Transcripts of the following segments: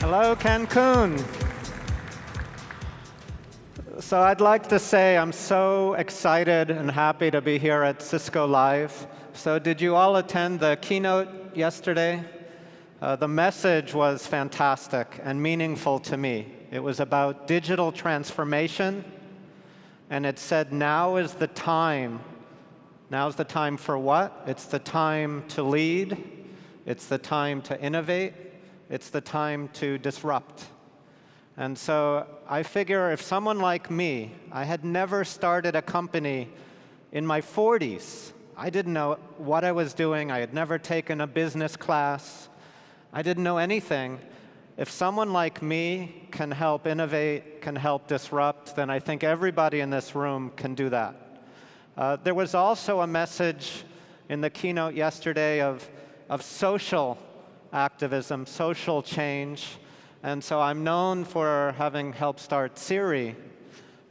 Hello, Cancun. So I'd like to say I'm so excited and happy to be here at Cisco Live. So did you all attend the keynote yesterday? The message was fantastic and meaningful to me. It was about digital transformation, and it said now is the time. Now's the time for what? It's the time to lead. It's the time to innovate. It's the time to disrupt. And so I figure if someone like me, I had never started a company in my 40s. I didn't know what I was doing. I had never taken a business class. I didn't know anything. If someone like me can help innovate, can help disrupt, then I think everybody in this room can do that. There was also a message in the keynote yesterday of social activism, social change. And so I'm known for having helped start Siri,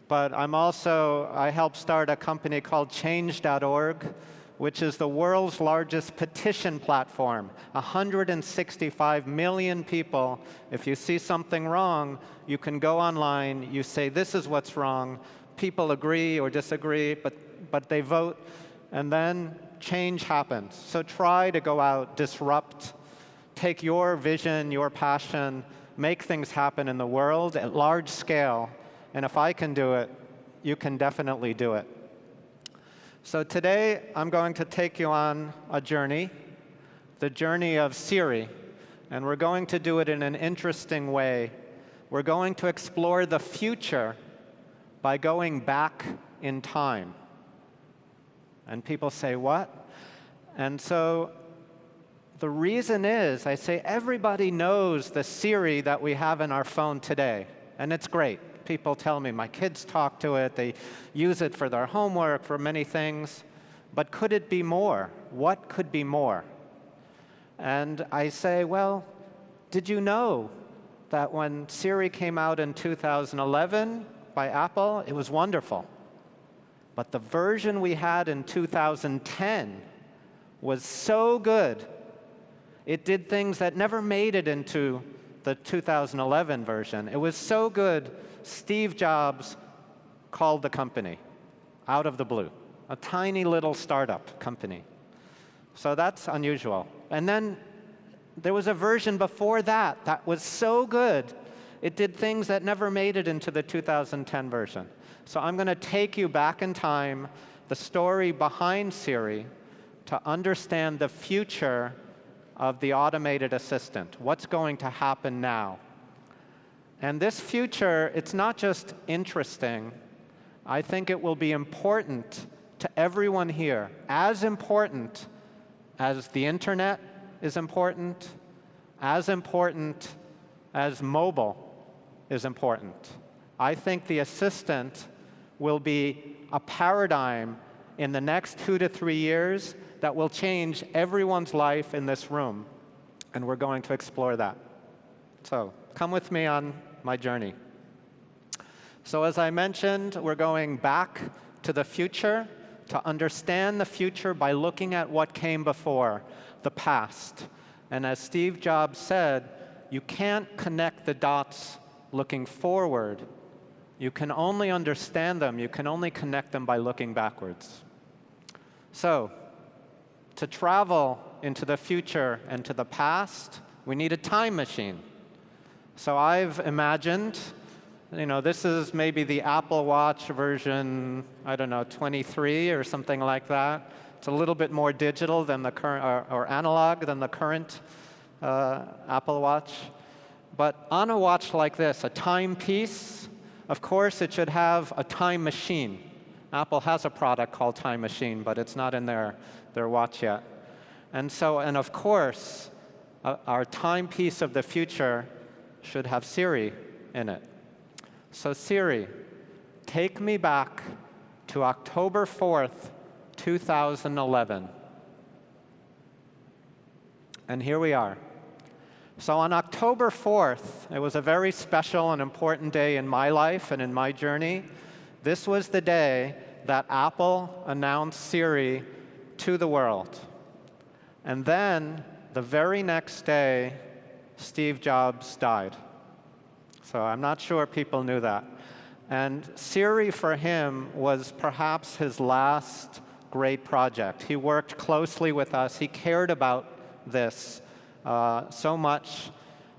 but I helped start a company called Change.org, which is the world's largest petition platform. 165 million people. If you see something wrong, you can go online, you say, this is what's wrong. People agree or disagree, but they vote, and then change happens. So try to go out, disrupt, take your vision, your passion, make things happen in the world at large scale. And if I can do it, you can definitely do it. So today, I'm going to take you on a journey, the journey of Siri. And we're going to do it in an interesting way. We're going to explore the future by going back in time. And people say, what? And so the reason is, I say everybody knows the Siri that we have in our phone today, and it's great. People tell me, my kids talk to it, they use it for their homework, for many things, but could it be more? What could be more? And I say, well, did you know that when Siri came out in 2011 by Apple, it was wonderful. But the version we had in 2010 was so good. It did things that never made it into the 2011 version. It was so good, Steve Jobs called the company out of the blue, a tiny little startup company. So that's unusual. And then there was a version before that that was so good, it did things that never made it into the 2010 version. So I'm going to take you back in time, the story behind Siri, to understand the future of the automated assistant. What's going to happen now? And this future, it's not just interesting. I think it will be important to everyone here, as important as the internet is important as mobile is important. I think the assistant will be a paradigm in the next 2 to 3 years that will change everyone's life in this room. And we're going to explore that. So come with me on my journey. So as I mentioned, we're going back to the future to understand the future by looking at what came before, the past. And as Steve Jobs said, you can't connect the dots looking forward. You can only understand them, you can only connect them by looking backwards. So, to travel into the future and to the past, we need a time machine. So I've imagined, this is maybe the Apple Watch version, 23 or something like that. It's a little bit more digital than the current, or analog than the current Apple Watch. But on a watch like this, a timepiece, of course, it should have a time machine. Apple has a product called Time Machine, but it's not in their watch yet. And of course, our timepiece of the future should have Siri in it. So Siri, take me back to October 4th, 2011. And here we are. So on October 4th, it was a very special and important day in my life and in my journey. This was the day that Apple announced Siri to the world. And then, the very next day, Steve Jobs died. So I'm not sure people knew that. And Siri, for him, was perhaps his last great project. He worked closely with us. He cared about this so much.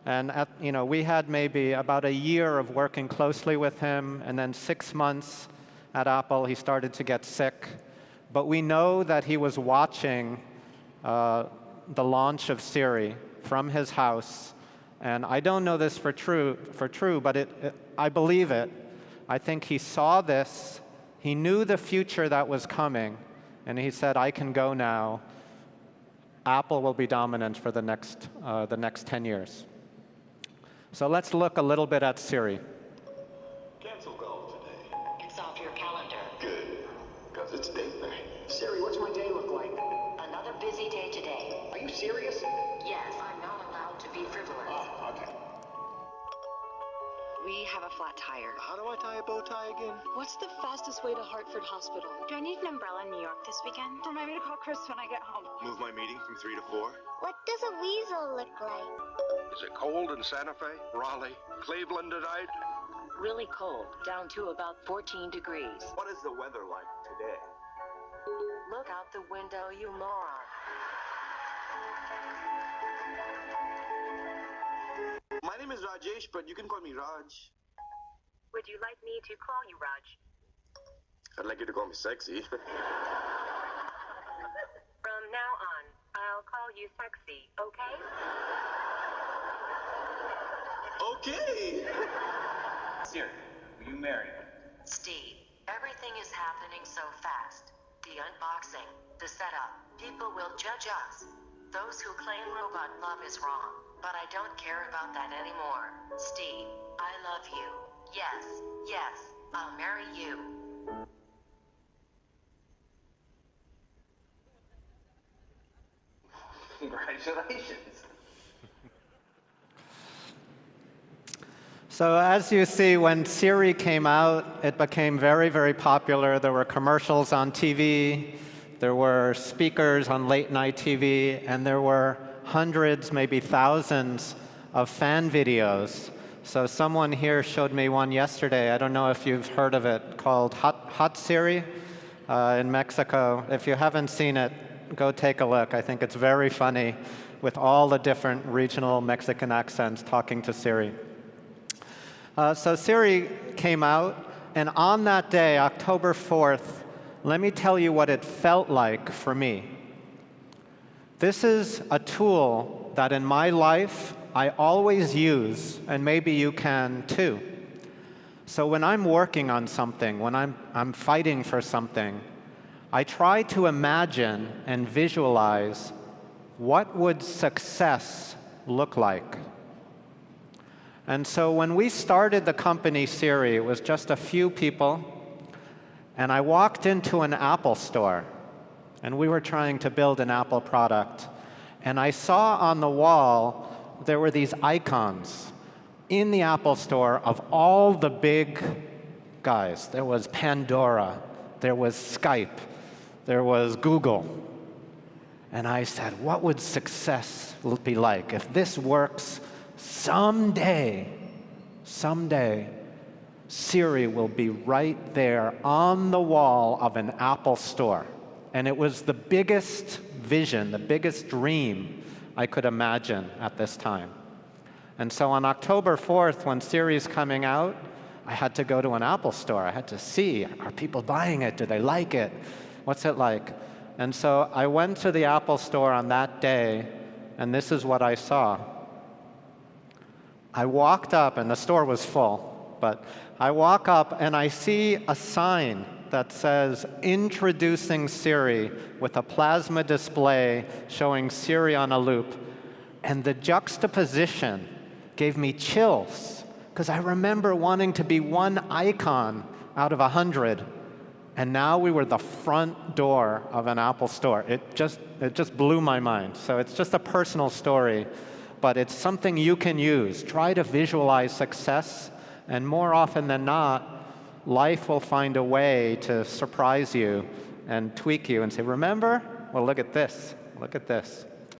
And we had maybe about a year of working closely with him, and then 6 months at Apple, he started to get sick. But we know that he was watching the launch of Siri from his house. And I don't know this for true, but I believe it. I think he saw this. He knew the future that was coming. And he said, I can go now. Apple will be dominant for the next 10 years. So let's look a little bit at Siri. Cancel call today. It's off your calendar. Good, because it's date night. Siri, what's my day look like? Another busy day today. Are you serious? Yes, I'm not allowed to be frivolous. Oh, okay. We have a flat tire. How do I tie a bow tie again? What's the fastest way to Hartford Hospital? Do I need an umbrella in New York this weekend? Remind me to call Chris when I get home. Move my meeting from 3 to 4. What does a weasel look like? Is it cold in Santa Fe, Raleigh, Cleveland tonight? Really cold, down to about 14 degrees. What is the weather like today? Look out the window, you moron. My name is Rajesh, but you can call me Raj. Would you like me to call you Raj? I'd like you to call me sexy. From now on, I'll call you sexy, okay? Okay. Siri, will you marry me? Steve, everything is happening so fast. The unboxing, the setup, people will judge us. Those who claim robot love is wrong, but I don't care about that anymore. Steve, I love you. Yes, yes, I'll marry you. Congratulations. So as you see, when Siri came out, it became very, very popular. There were commercials on TV, there were speakers on late-night TV, and there were hundreds, maybe thousands of fan videos. So someone here showed me one yesterday. I don't know if you've heard of it, called Hot Siri in Mexico. If you haven't seen it, go take a look. I think it's very funny with all the different regional Mexican accents talking to Siri. So Siri came out, and on that day, October 4th, let me tell you what it felt like for me. This is a tool that in my life I always use, and maybe you can too. So when I'm working on something, when I'm fighting for something, I try to imagine and visualize what would success look like. And so when we started the company Siri, it was just a few people, and I walked into an Apple store, and we were trying to build an Apple product, and I saw on the wall there were these icons in the Apple store of all the big guys. There was Pandora, there was Skype, there was Google. And I said, what would success be like? If this works, someday, Siri will be right there on the wall of an Apple store. And it was the biggest vision, the biggest dream I could imagine at this time. And so on October 4th, when Siri's coming out, I had to go to an Apple store. I had to see, are people buying it? Do they like it? What's it like? And so I went to the Apple store on that day, and this is what I saw. I walked up, and the store was full, but I walk up and I see a sign that says, introducing Siri, with a plasma display showing Siri on a loop. And the juxtaposition gave me chills, because I remember wanting to be one icon out of 100. And now we were the front door of an Apple store. It just blew my mind. So it's just a personal story, but it's something you can use. Try to visualize success, and more often than not, life will find a way to surprise you and tweak you and say, remember? Well, look at this. Look at this.